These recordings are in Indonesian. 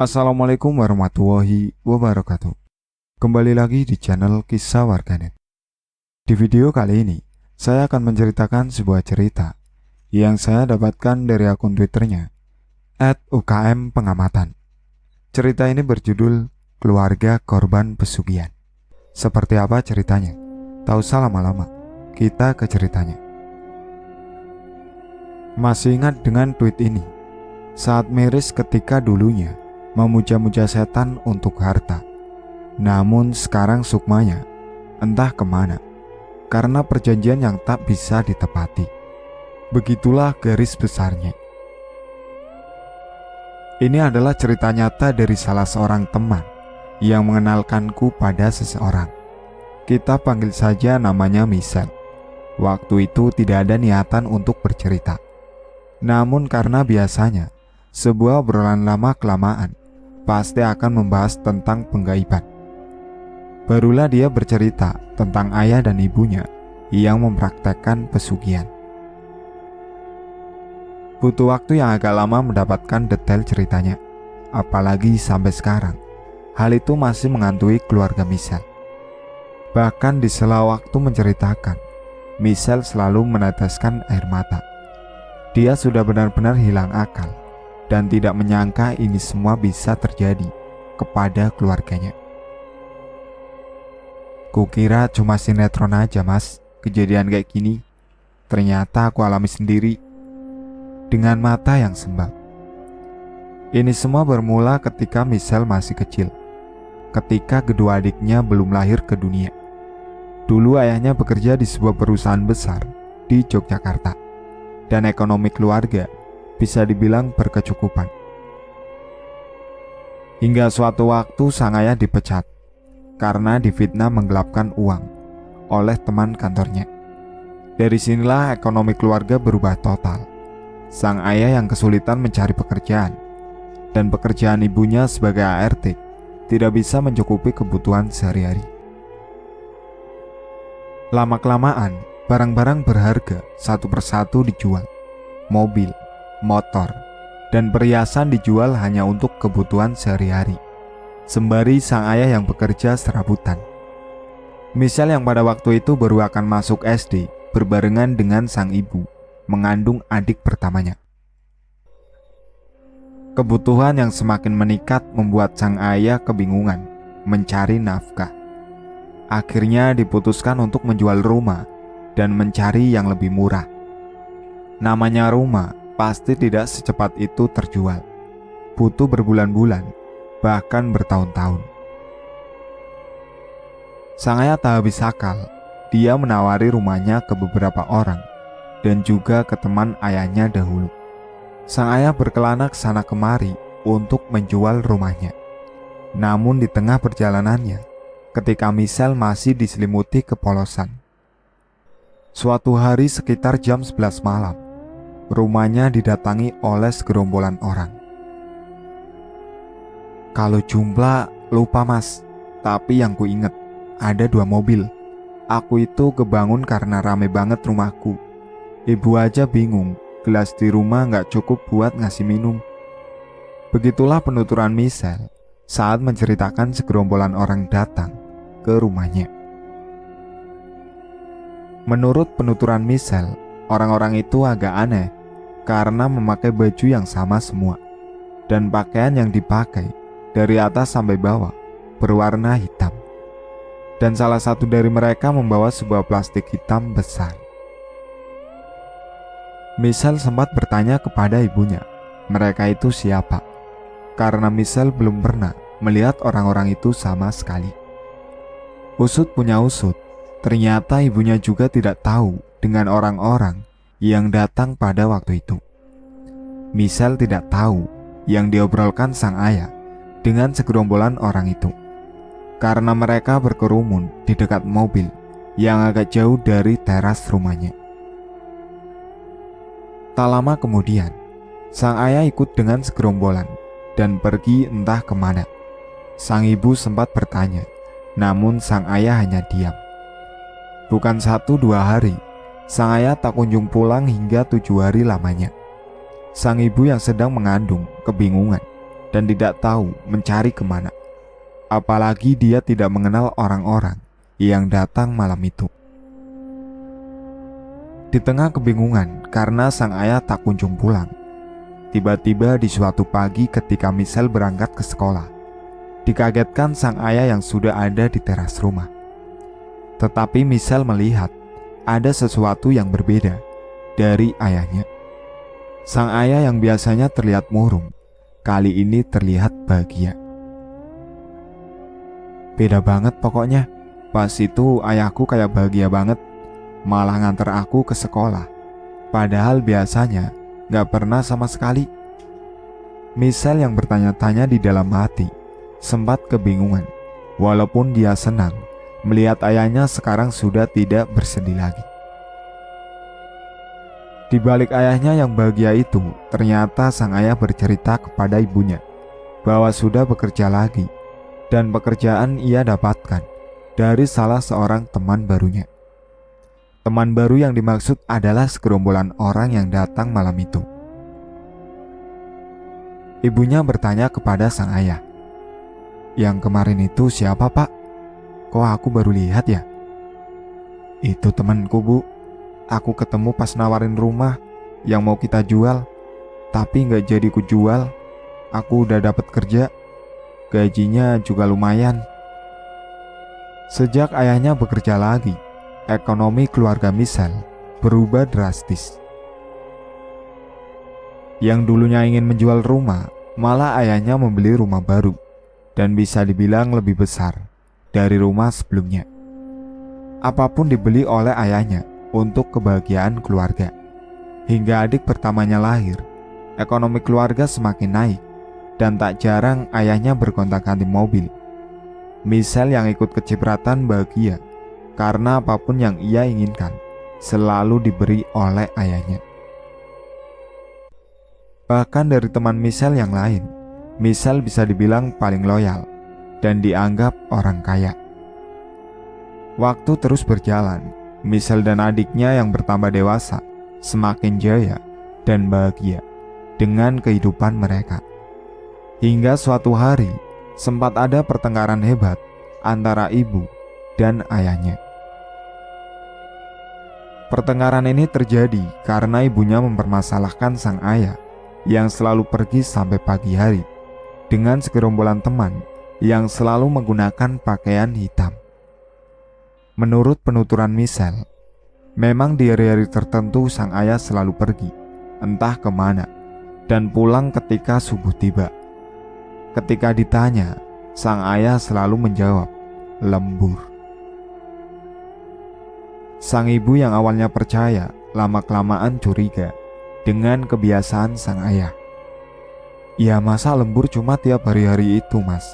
Assalamualaikum warahmatullahi wabarakatuh. Kembali lagi di channel Kisah Warganet. Di video kali ini, saya akan menceritakan sebuah cerita yang saya dapatkan dari akun Twitternya @ukmpengamatan. Cerita ini berjudul Keluarga Korban Pesugihan. Seperti apa ceritanya? Tak usah lama-lama, kita ke ceritanya. Masih ingat dengan tweet ini? Saat miris ketika dulunya memuja-muja setan untuk harta. Namun sekarang sukmanya entah kemana, karena perjanjian yang tak bisa ditepati. Begitulah garis besarnya. Ini adalah cerita nyata dari salah seorang teman yang mengenalkanku pada seseorang. Kita panggil saja namanya Michelle. Waktu itu tidak ada niatan untuk bercerita. Namun karena biasanya sebuah obrolan lama-kelamaan pasti akan membahas tentang penggaiban. Barulah dia bercerita tentang ayah dan ibunya yang mempraktekkan pesugihan. Butuh waktu yang agak lama mendapatkan detail ceritanya, apalagi sampai sekarang hal itu masih menghantui keluarga Michelle. Bahkan di sela waktu menceritakan, Michelle selalu meneteskan air mata. Dia sudah benar-benar hilang akal dan tidak menyangka ini semua bisa terjadi kepada keluarganya. Kukira cuma sinetron aja mas, kejadian kayak gini. Ternyata aku alami sendiri dengan mata yang sembab. Ini semua bermula ketika Michelle masih kecil, ketika kedua adiknya belum lahir ke dunia. Dulu ayahnya bekerja di sebuah perusahaan besar di Yogyakarta, dan ekonomi keluarga bisa dibilang berkecukupan. Hingga suatu waktu sang ayah dipecat karena difitnah menggelapkan uang oleh teman kantornya. Dari sinilah ekonomi keluarga berubah total. Sang ayah yang kesulitan mencari pekerjaan, dan pekerjaan ibunya sebagai ART tidak bisa mencukupi kebutuhan sehari-hari. Lama-kelamaan, barang-barang berharga satu persatu dijual. Mobil, motor, dan perhiasan dijual hanya untuk kebutuhan sehari-hari, sembari sang ayah yang bekerja serabutan. Michelle yang pada waktu itu baru akan masuk SD berbarengan dengan sang ibu mengandung adik pertamanya. Kebutuhan yang semakin meningkat membuat sang ayah kebingungan mencari nafkah. Akhirnya diputuskan untuk menjual rumah dan mencari yang lebih murah. Namanya rumah pasti tidak secepat itu terjual. Butuh berbulan-bulan, bahkan bertahun-tahun. Sang ayah tak habis akal. Dia menawari rumahnya ke beberapa orang dan juga ke teman ayahnya dahulu. Sang ayah berkelana ke sana kemari untuk menjual rumahnya. Namun di tengah perjalanannya, ketika Michelle masih diselimuti kepolosan, suatu hari sekitar jam 11 malam, rumahnya didatangi oleh segerombolan orang. Kalau jumlah lupa mas, tapi yang ku inget ada 2 mobil. Aku itu kebangun karena rame banget rumahku. Ibu aja bingung, gelas di rumah gak cukup buat ngasih minum. Begitulah penuturan Michelle saat menceritakan segerombolan orang datang ke rumahnya. Menurut penuturan Michelle, orang-orang itu agak aneh karena memakai baju yang sama semua, dan pakaian yang dipakai dari atas sampai bawah berwarna hitam. Dan salah satu dari mereka membawa sebuah plastik hitam besar. Michelle sempat bertanya kepada ibunya, mereka itu siapa? Karena Michelle belum pernah melihat orang-orang itu sama sekali. Usut punya usut, ternyata ibunya juga tidak tahu dengan orang-orang yang datang pada waktu itu. Michelle tidak tahu yang diobrolkan sang ayah dengan segerombolan orang itu, karena mereka berkerumun di dekat mobil yang agak jauh dari teras rumahnya. Tak lama kemudian, sang ayah ikut dengan segerombolan dan pergi entah kemana. Sang ibu sempat bertanya, namun sang ayah hanya diam. Bukan 1-2 hari, sang ayah tak kunjung pulang hingga 7 hari lamanya. Sang ibu yang sedang mengandung kebingungan dan tidak tahu mencari kemana. Apalagi dia tidak mengenal orang-orang yang datang malam itu. Di tengah kebingungan karena sang ayah tak kunjung pulang, tiba-tiba di suatu pagi ketika Michelle berangkat ke sekolah, dikagetkan sang ayah yang sudah ada di teras rumah. Tetapi Michelle melihat ada sesuatu yang berbeda dari ayahnya. Sang ayah yang biasanya terlihat murung, kali ini terlihat bahagia. Beda banget pokoknya. Pas itu ayahku kayak bahagia banget, malah nganter aku ke sekolah. Padahal biasanya gak pernah sama sekali. Michelle yang bertanya-tanya di dalam hati sempat kebingungan, walaupun dia senang melihat ayahnya sekarang sudah tidak bersedih lagi. Di balik ayahnya yang bahagia itu, ternyata sang ayah bercerita kepada ibunya bahwa sudah bekerja lagi, dan pekerjaan ia dapatkan dari salah seorang teman barunya. Teman baru yang dimaksud adalah segerombolan orang yang datang malam itu. Ibunya bertanya kepada sang ayah, "Yang kemarin itu siapa, Pak? Kok aku baru lihat ya?" "Itu temanku, Bu. Aku ketemu pas nawarin rumah yang mau kita jual, tapi gak jadi ku jual. Aku udah dapat kerja, gajinya juga lumayan." Sejak ayahnya bekerja lagi, ekonomi keluarga Michelle berubah drastis. Yang dulunya ingin menjual rumah, malah ayahnya membeli rumah baru dan bisa dibilang lebih besar dari rumah sebelumnya. Apapun dibeli oleh ayahnya untuk kebahagiaan keluarga. Hingga adik pertamanya lahir, ekonomi keluarga semakin naik, dan tak jarang ayahnya bergonta-ganti mobil. Michelle yang ikut kecipratan bahagia karena apapun yang ia inginkan selalu diberi oleh ayahnya. Bahkan dari teman Michelle yang lain, Michelle bisa dibilang paling loyal dan dianggap orang kaya. Waktu terus berjalan, Michelle dan adiknya yang bertambah dewasa semakin jaya dan bahagia dengan kehidupan mereka. Hingga suatu hari sempat ada pertengkaran hebat antara ibu dan ayahnya. Pertengkaran ini terjadi karena ibunya mempermasalahkan sang ayah yang selalu pergi sampai pagi hari dengan segerombolan teman yang selalu menggunakan pakaian hitam. Menurut penuturan Michelle, memang di hari-hari tertentu sang ayah selalu pergi, entah kemana, dan pulang ketika subuh tiba. Ketika ditanya, sang ayah selalu menjawab, "Lembur." Sang ibu yang awalnya percaya, lama-kelamaan curiga dengan kebiasaan sang ayah. "Ya masa lembur cuma tiap hari-hari itu, Mas?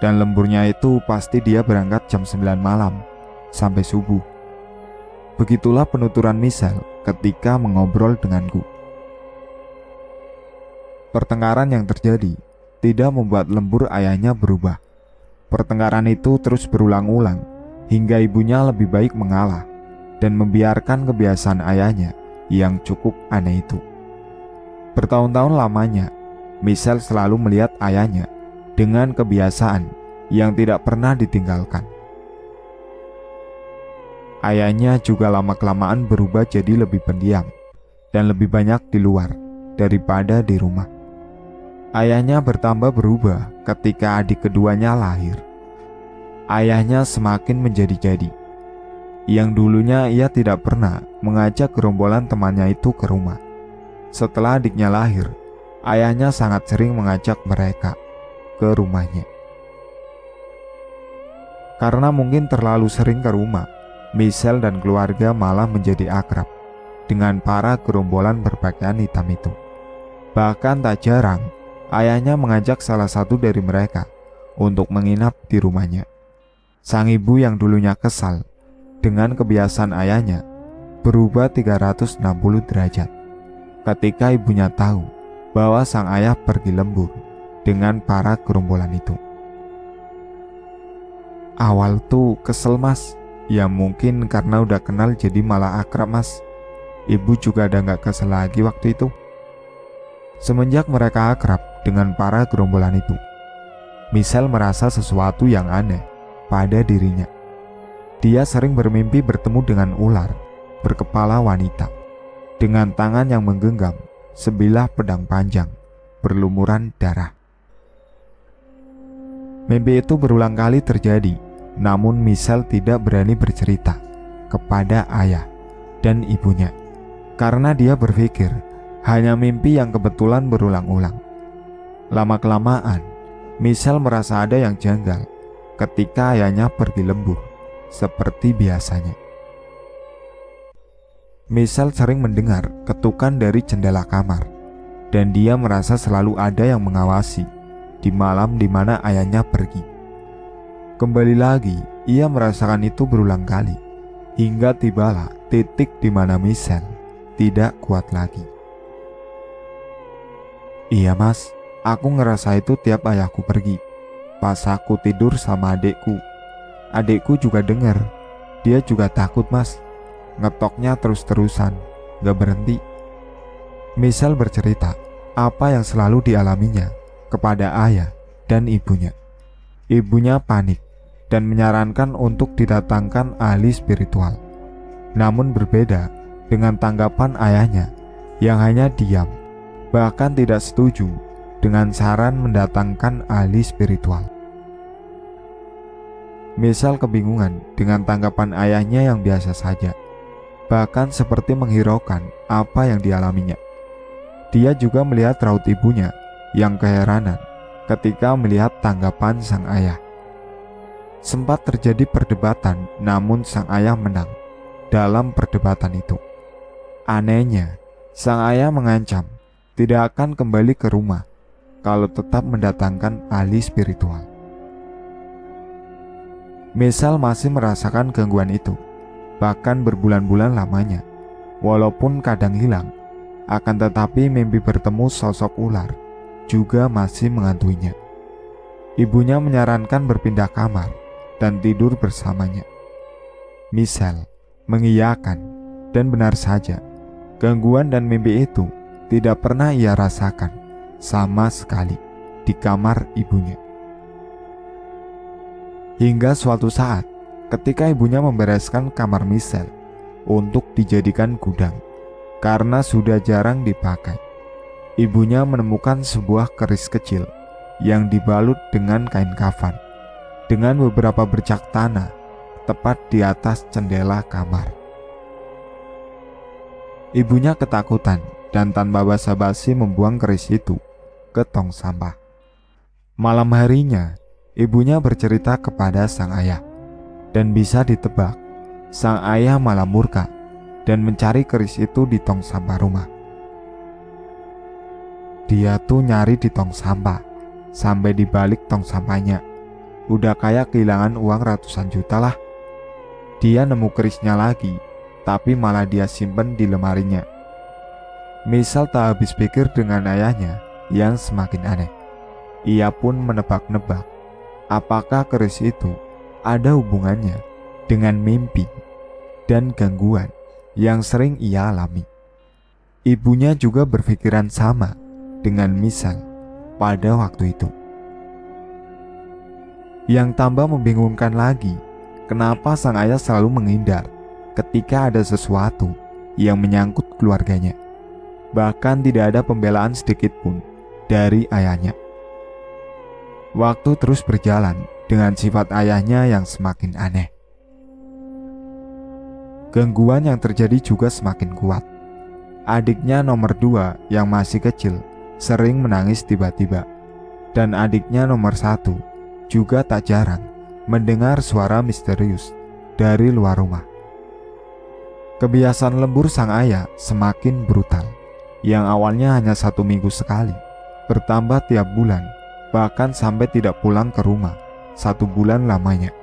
Dan lemburnya itu pasti dia berangkat jam 9 malam sampai subuh." Begitulah penuturan Michelle ketika mengobrol denganku. Pertengkaran yang terjadi tidak membuat lembur ayahnya berubah. Pertengkaran itu terus berulang-ulang hingga ibunya lebih baik mengalah dan membiarkan kebiasaan ayahnya yang cukup aneh itu. Bertahun-tahun lamanya, Michelle selalu melihat ayahnya dengan kebiasaan yang tidak pernah ditinggalkan. Ayahnya juga lama-kelamaan berubah jadi lebih pendiam dan lebih banyak di luar daripada di rumah. Ayahnya bertambah berubah ketika adik keduanya lahir. Ayahnya semakin menjadi-jadi. Yang dulunya ia tidak pernah mengajak gerombolan temannya itu ke rumah. Setelah adiknya lahir, ayahnya sangat sering mengajak mereka ke rumahnya. Karena mungkin terlalu sering ke rumah, Michelle dan keluarga malah menjadi akrab dengan para gerombolan berpakaian hitam itu. Bahkan tak jarang, ayahnya mengajak salah satu dari mereka untuk menginap di rumahnya. Sang ibu yang dulunya kesal dengan kebiasaan ayahnya berubah 360 derajat ketika ibunya tahu bahwa sang ayah pergi lembur dengan para gerombolan itu. Awal tuh kesel, Mas. Ya mungkin karena udah kenal jadi malah akrab, Mas. Ibu juga udah gak kesel lagi waktu itu. Semenjak mereka akrab, dengan para gerombolan itu. Michelle merasa sesuatu yang aneh pada dirinya. Dia sering bermimpi bertemu dengan ular berkepala wanita dengan tangan yang menggenggam sebilah pedang panjang berlumuran darah. Mimpi itu berulang kali terjadi, namun Michelle tidak berani bercerita kepada ayah dan ibunya karena dia berpikir hanya mimpi yang kebetulan berulang-ulang. Lama-kelamaan, Michelle merasa ada yang janggal ketika ayahnya pergi lembur seperti biasanya. Michelle sering mendengar ketukan dari jendela kamar, dan dia merasa selalu ada yang mengawasi di malam di mana ayahnya pergi. Kembali lagi, ia merasakan itu berulang kali, hingga tibalah titik di mana Michelle tidak kuat lagi. Iya mas, aku ngerasa itu tiap ayahku pergi. Pas aku tidur sama adekku. Adekku juga dengar. Dia juga takut mas. Ngetoknya terus-terusan, gak berhenti. Michelle bercerita apa yang selalu dialaminya kepada ayah dan ibunya. Ibunya panik dan menyarankan untuk didatangkan ahli spiritual. Namun berbeda dengan tanggapan ayahnya yang hanya diam, bahkan tidak setuju dengan saran mendatangkan ahli spiritual. Michelle kebingungan dengan tanggapan ayahnya yang biasa saja, bahkan seperti menghiraukan apa yang dialaminya. Dia juga melihat raut ibunya yang keheranan ketika melihat tanggapan sang ayah. Sempat terjadi perdebatan, namun sang ayah menang dalam perdebatan itu. Anehnya, sang ayah mengancam tidak akan kembali ke rumah kalau tetap mendatangkan ahli spiritual. Michelle masih merasakan gangguan itu, bahkan berbulan-bulan lamanya. Walaupun kadang hilang, akan tetapi mimpi bertemu sosok ular juga masih menghantuinya. Ibunya menyarankan berpindah kamar dan tidur bersamanya. Michelle mengiyakan, dan benar saja, gangguan dan mimpi itu tidak pernah ia rasakan sama sekali di kamar ibunya. Hingga suatu saat, ketika ibunya membereskan kamar Michelle untuk dijadikan gudang karena sudah jarang dipakai, ibunya menemukan sebuah keris kecil yang dibalut dengan kain kafan dengan beberapa bercak tanah tepat di atas jendela kamar. Ibunya ketakutan dan tanpa basa-basi membuang keris itu ke tong sampah. Malam harinya, ibunya bercerita kepada sang ayah, dan bisa ditebak, sang ayah malah murka dan mencari keris itu di tong sampah rumah. Dia tuh nyari di tong sampah, sampai di balik tong sampahnya. Udah kayak kehilangan uang ratusan juta lah. Dia nemu kerisnya lagi, tapi malah dia simpen di lemarinya. Michelle tak habis pikir dengan ayahnya yang semakin aneh. Ia pun menebak-nebak apakah keris itu ada hubungannya dengan mimpi dan gangguan yang sering ia alami. Ibunya juga berpikiran sama dengan Michelle pada waktu itu. Yang tambah membingungkan lagi, kenapa sang ayah selalu menghindar ketika ada sesuatu yang menyangkut keluarganya. Bahkan tidak ada pembelaan sedikit pun dari ayahnya. Waktu terus berjalan dengan sifat ayahnya yang semakin aneh. Gangguan yang terjadi juga semakin kuat. Adiknya nomor 2 yang masih kecil sering menangis tiba-tiba, dan adiknya nomor 1 juga tak jarang mendengar suara misterius dari luar rumah. Kebiasaan lembur sang ayah semakin brutal, yang awalnya hanya 1 minggu sekali, bertambah tiap bulan, bahkan sampai tidak pulang ke rumah 1 bulan lamanya.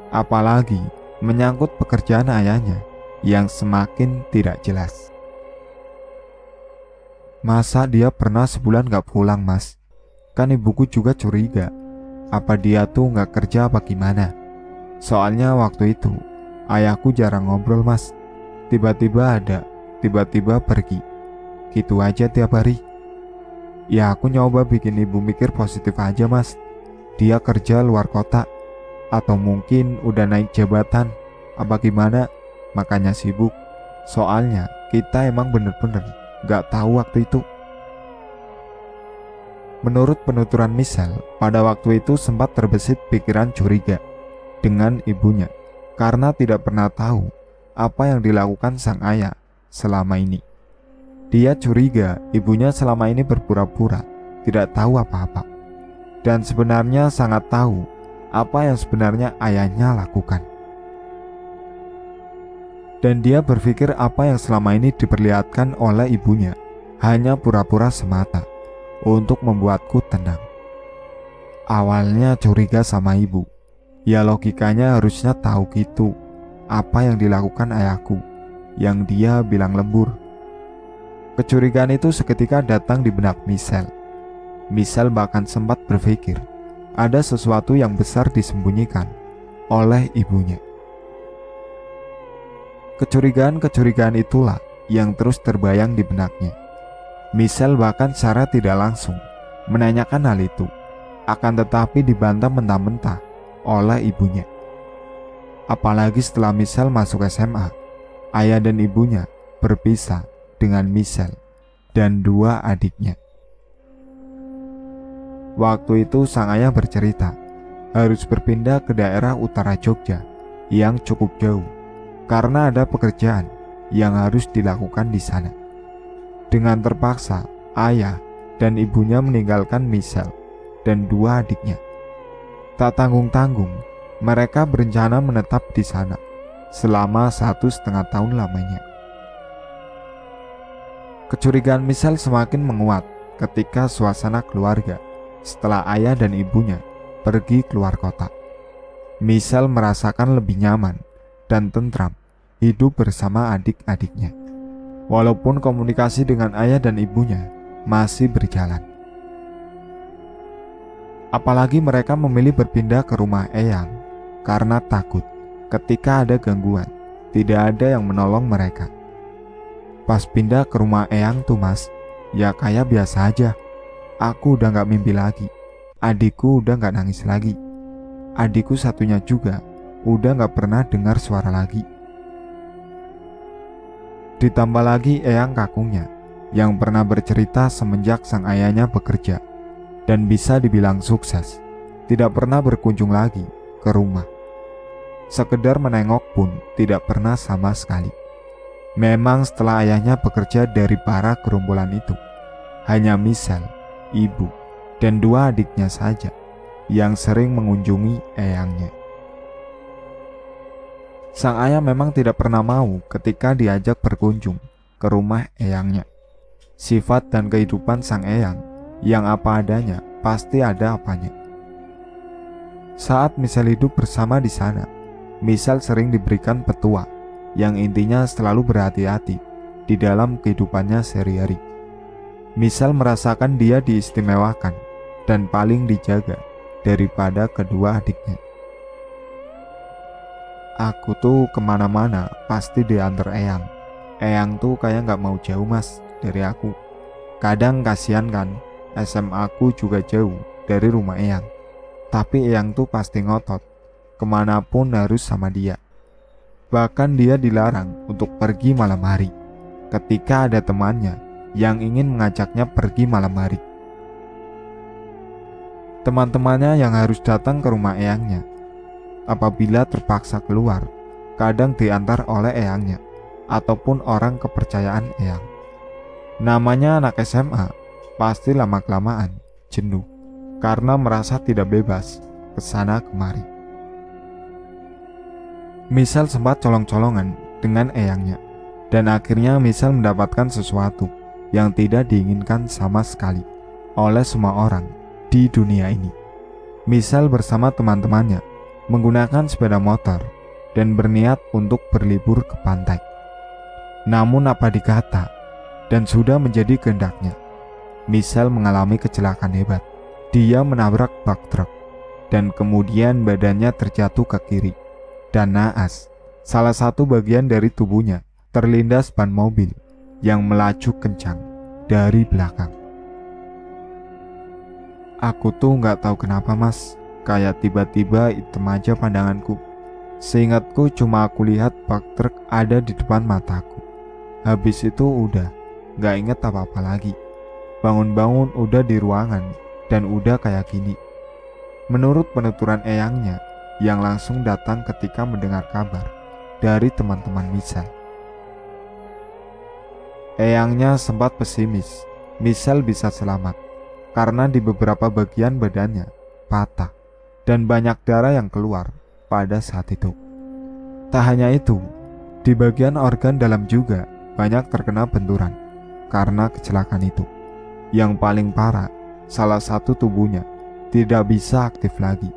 Apalagi menyangkut pekerjaan ayahnya yang semakin tidak jelas. Masa dia pernah sebulan gak pulang mas? Kan ibuku juga curiga, apa dia tuh gak kerja apa gimana? Soalnya waktu itu ayahku jarang ngobrol mas. Tiba-tiba ada, tiba-tiba pergi, gitu aja tiap hari. Ya aku nyoba bikin ibu mikir positif aja mas. Dia kerja luar kota, atau mungkin udah naik jabatan, apa gimana, makanya sibuk. Soalnya kita emang bener-bener gak tahu waktu itu. Menurut penuturan Michelle, pada waktu itu sempat terbesit pikiran curiga dengan ibunya karena tidak pernah tahu apa yang dilakukan sang ayah selama ini. Dia curiga ibunya selama ini berpura-pura tidak tahu apa-apa dan sebenarnya sangat tahu apa yang sebenarnya ayahnya lakukan. Dan dia berpikir apa yang selama ini diperlihatkan oleh ibunya hanya pura-pura semata untuk membuatku tenang. Awalnya curiga sama ibu. Ya logikanya harusnya tahu gitu apa yang dilakukan ayahku yang dia bilang lembur. Kecurigaan itu seketika datang di benak Michelle. Michelle bahkan sempat berpikir ada sesuatu yang besar disembunyikan oleh ibunya. Kecurigaan-kecurigaan itulah yang terus terbayang di benaknya. Michelle bahkan secara tidak langsung menanyakan hal itu, akan tetapi dibantah mentah-mentah oleh ibunya. Apalagi setelah Michelle masuk SMA, ayah dan ibunya berpisah dengan Michelle dan dua adiknya. Waktu itu sang ayah bercerita harus berpindah ke daerah utara Jogja yang cukup jauh karena ada pekerjaan yang harus dilakukan di sana. Dengan terpaksa, ayah dan ibunya meninggalkan Michelle dan dua adiknya. Tak tanggung-tanggung, mereka berencana menetap di sana selama 1,5 tahun lamanya. Kecurigaan Michelle semakin menguat ketika suasana keluarga setelah ayah dan ibunya pergi keluar kota. Michelle merasakan lebih nyaman dan tentram hidup bersama adik-adiknya. Walaupun komunikasi dengan ayah dan ibunya masih berjalan. Apalagi mereka memilih berpindah ke rumah eyang karena takut ketika ada gangguan, tidak ada yang menolong mereka. Pas pindah ke rumah eyang tuh mas, ya kayak biasa aja. Aku udah gak mimpi lagi, adikku udah gak nangis lagi, adikku satunya juga udah gak pernah dengar suara lagi. Ditambah lagi eyang kakungnya yang pernah bercerita semenjak sang ayahnya bekerja dan bisa dibilang sukses, tidak pernah berkunjung lagi ke rumah. Sekedar menengok pun tidak pernah sama sekali. Memang setelah ayahnya bekerja dari para gerombolan itu, hanya Michelle, ibu, dan dua adiknya saja yang sering mengunjungi eyangnya. Sang ayah memang tidak pernah mau ketika diajak berkunjung ke rumah eyangnya. Sifat dan kehidupan sang eyang yang apa adanya pasti ada apanya. Saat Michelle hidup bersama di sana, Michelle sering diberikan petua yang intinya selalu berhati-hati di dalam kehidupannya sehari-hari. Michelle merasakan dia diistimewakan dan paling dijaga daripada kedua adiknya. Aku tuh kemana-mana pasti diantar eyang. Eyang tuh kayak gak mau jauh mas dari aku. Kadang kasihan kan, SMA aku juga jauh dari rumah eyang. Tapi eyang tuh pasti ngotot, kemanapun harus sama dia. Bahkan dia dilarang untuk pergi malam hari ketika ada temannya yang ingin mengajaknya pergi malam hari. Teman-temannya yang harus datang ke rumah eyangnya apabila terpaksa keluar, kadang diantar oleh eyangnya ataupun orang kepercayaan eyang. Namanya anak SMA, pasti lama-kelamaan jenuh karena merasa tidak bebas kesana kemari. Michelle sempat colong-colongan dengan eyangnya dan akhirnya Michelle mendapatkan sesuatu yang tidak diinginkan sama sekali oleh semua orang di dunia ini. Michelle bersama teman-temannya menggunakan sepeda motor dan berniat untuk berlibur ke pantai. Namun apa dikata, dan sudah menjadi kehendaknya, Michelle mengalami kecelakaan hebat. Dia menabrak bak truk dan kemudian badannya terjatuh ke kiri dan naas. Salah satu bagian dari tubuhnya terlindas ban mobil yang melaju kencang dari belakang. Aku tuh nggak tahu kenapa mas, kayak tiba-tiba hitam aja pandanganku. Seingatku cuma aku lihat bak truk ada di depan mataku. Habis itu udah, nggak inget apa-apa lagi. Bangun-bangun udah di ruangan, dan udah kayak gini. Menurut penuturan eyangnya, yang langsung datang ketika mendengar kabar dari teman-teman Michelle. Eyangnya sempat pesimis, Michelle bisa selamat, karena di beberapa bagian badannya patah, dan banyak darah yang keluar pada saat itu. Tak hanya itu, di bagian organ dalam juga banyak terkena benturan karena kecelakaan itu. Yang paling parah, salah satu tubuhnya tidak bisa aktif lagi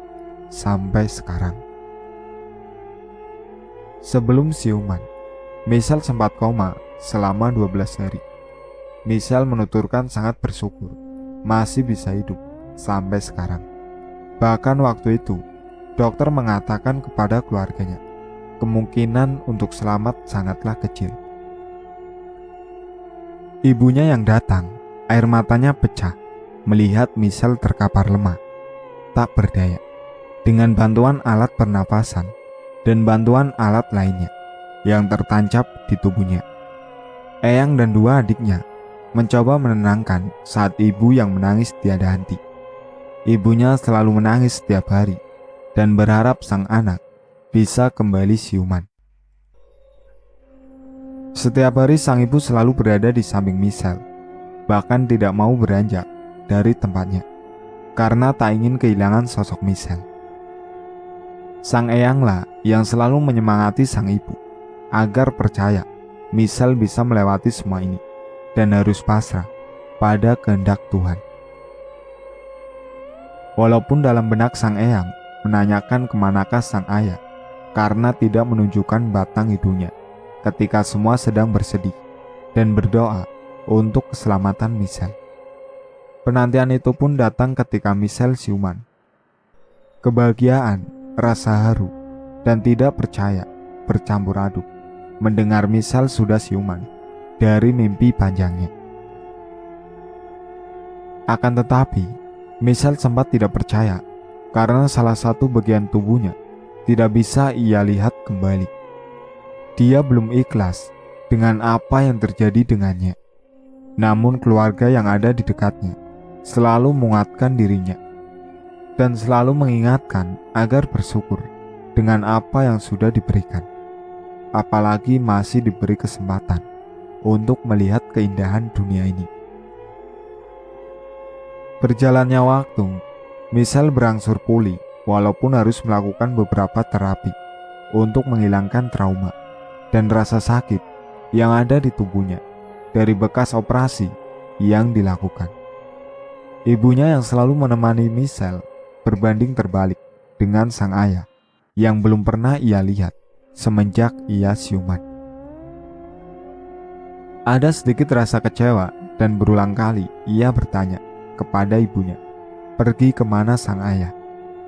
sampai sekarang. Sebelum siuman, Michelle sempat koma selama 12 hari. Michelle menuturkan sangat bersyukur masih bisa hidup sampai sekarang. Bahkan waktu itu, dokter mengatakan kepada keluarganya, kemungkinan untuk selamat sangatlah kecil. Ibunya yang datang, air matanya pecah melihat Michelle terkapar lemah, tak berdaya, dengan bantuan alat pernapasan dan bantuan alat lainnya yang tertancap di tubuhnya. Eyang dan dua adiknya mencoba menenangkan saat ibu yang menangis tiada henti. Ibunya selalu menangis setiap hari dan berharap sang anak bisa kembali siuman. Setiap hari sang ibu selalu berada di samping Michelle, bahkan tidak mau beranjak dari tempatnya karena tak ingin kehilangan sosok Michelle. Sang eyanglah yang selalu menyemangati sang ibu agar percaya Michelle bisa melewati semua ini dan harus pasrah pada kehendak Tuhan. Walaupun dalam benak sang eyang menanyakan kemanakah sang ayah karena tidak menunjukkan batang hidungnya ketika semua sedang bersedih dan berdoa untuk keselamatan Michelle. Penantian itu pun datang ketika Michelle siuman. Kebahagiaan, rasa haru, dan tidak percaya bercampur aduk mendengar Michelle sudah siuman dari mimpi panjangnya. Akan tetapi, Michelle sempat tidak percaya karena salah satu bagian tubuhnya tidak bisa ia lihat kembali. Dia belum ikhlas dengan apa yang terjadi dengannya. Namun keluarga yang ada di dekatnya selalu menguatkan dirinya dan selalu mengingatkan agar bersyukur dengan apa yang sudah diberikan. Apalagi masih diberi kesempatan untuk melihat keindahan dunia ini. Berjalannya waktu, Michelle berangsur pulih walaupun harus melakukan beberapa terapi untuk menghilangkan trauma dan rasa sakit yang ada di tubuhnya dari bekas operasi yang dilakukan. Ibunya yang selalu menemani Michelle berbanding terbalik dengan sang ayah yang belum pernah ia lihat semenjak ia siuman. Ada sedikit rasa kecewa dan berulang kali ia bertanya kepada ibunya, pergi kemana sang ayah?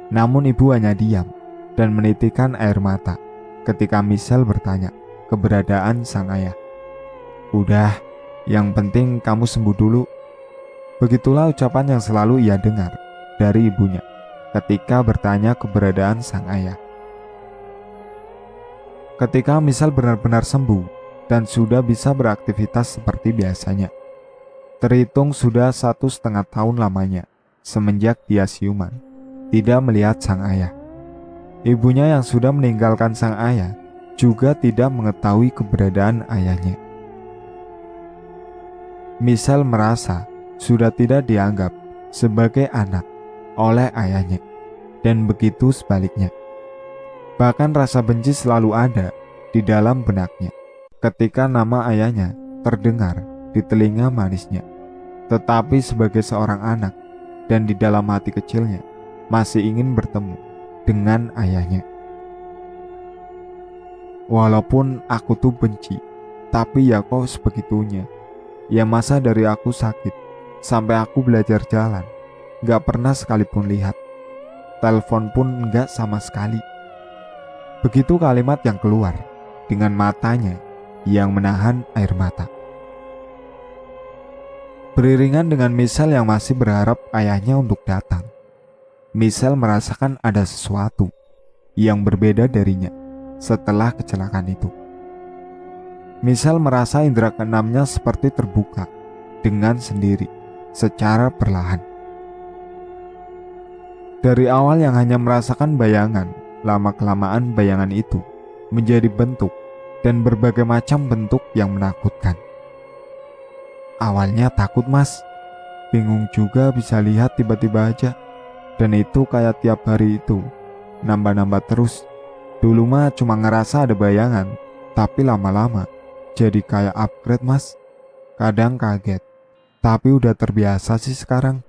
Namun ibu hanya diam dan menitikkan air mata ketika Michelle bertanya keberadaan sang ayah. Udah, yang penting kamu sembuh dulu. Begitulah ucapan yang selalu ia dengar dari ibunya ketika bertanya keberadaan sang ayah. Ketika Michelle benar-benar sembuh dan sudah bisa beraktivitas seperti biasanya, terhitung sudah 1,5 tahun lamanya semenjak dia siuman, tidak melihat sang ayah. Ibunya yang sudah meninggalkan sang ayah juga tidak mengetahui keberadaan ayahnya. Michelle merasa sudah tidak dianggap sebagai anak oleh ayahnya, dan begitu sebaliknya. Bahkan rasa benci selalu ada di dalam benaknya ketika nama ayahnya terdengar di telinga manisnya. Tetapi sebagai seorang anak dan di dalam hati kecilnya masih ingin bertemu dengan ayahnya. Walaupun aku tuh benci, tapi ya kok sebegitunya. Ya masa dari aku sakit sampai aku belajar jalan, gak pernah sekalipun lihat. Telepon pun enggak sama sekali. Begitu kalimat yang keluar dengan matanya yang menahan air mata. Beriringan dengan Michelle yang masih berharap ayahnya untuk datang, Michelle merasakan ada sesuatu yang berbeda darinya setelah kecelakaan itu. Michelle merasa indera keenamnya seperti terbuka dengan sendiri secara perlahan. Dari awal yang hanya merasakan bayangan, lama-kelamaan bayangan itu menjadi bentuk dan berbagai macam bentuk yang menakutkan. Awalnya takut mas, bingung juga bisa lihat tiba-tiba aja. Dan itu kayak tiap hari itu, nambah-nambah terus. Dulu mah cuma ngerasa ada bayangan, tapi lama-lama jadi kayak upgrade mas. Kadang kaget, tapi udah terbiasa sih sekarang.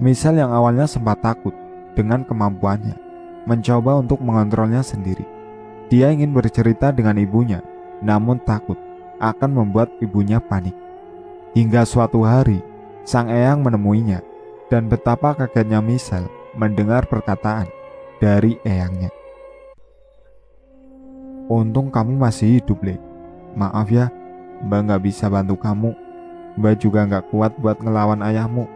Michelle yang awalnya sempat takut dengan kemampuannya, mencoba untuk mengontrolnya sendiri. Dia ingin bercerita dengan ibunya, namun takut akan membuat ibunya panik. Hingga suatu hari, sang eyang menemuinya, dan betapa kagetnya Michelle mendengar perkataan dari eyangnya. Untung kamu masih hidup, Le. Maaf ya, Mbak gak bisa bantu kamu. Mbak juga gak kuat buat ngelawan ayahmu.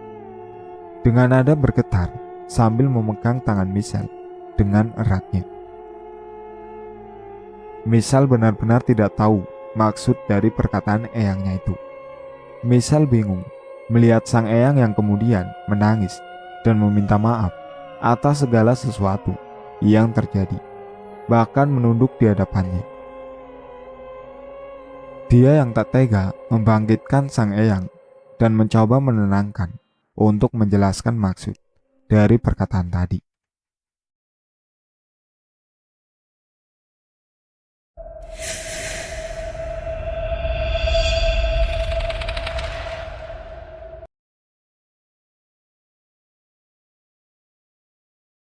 Dengan nada bergetar sambil memegang tangan Michelle dengan eratnya. Michelle benar-benar tidak tahu maksud dari perkataan eyangnya itu. Michelle bingung melihat sang eyang yang kemudian menangis dan meminta maaf atas segala sesuatu yang terjadi, bahkan menunduk di hadapannya. Dia yang tak tega membangkitkan sang eyang dan mencoba menenangkan untuk menjelaskan maksud dari perkataan tadi.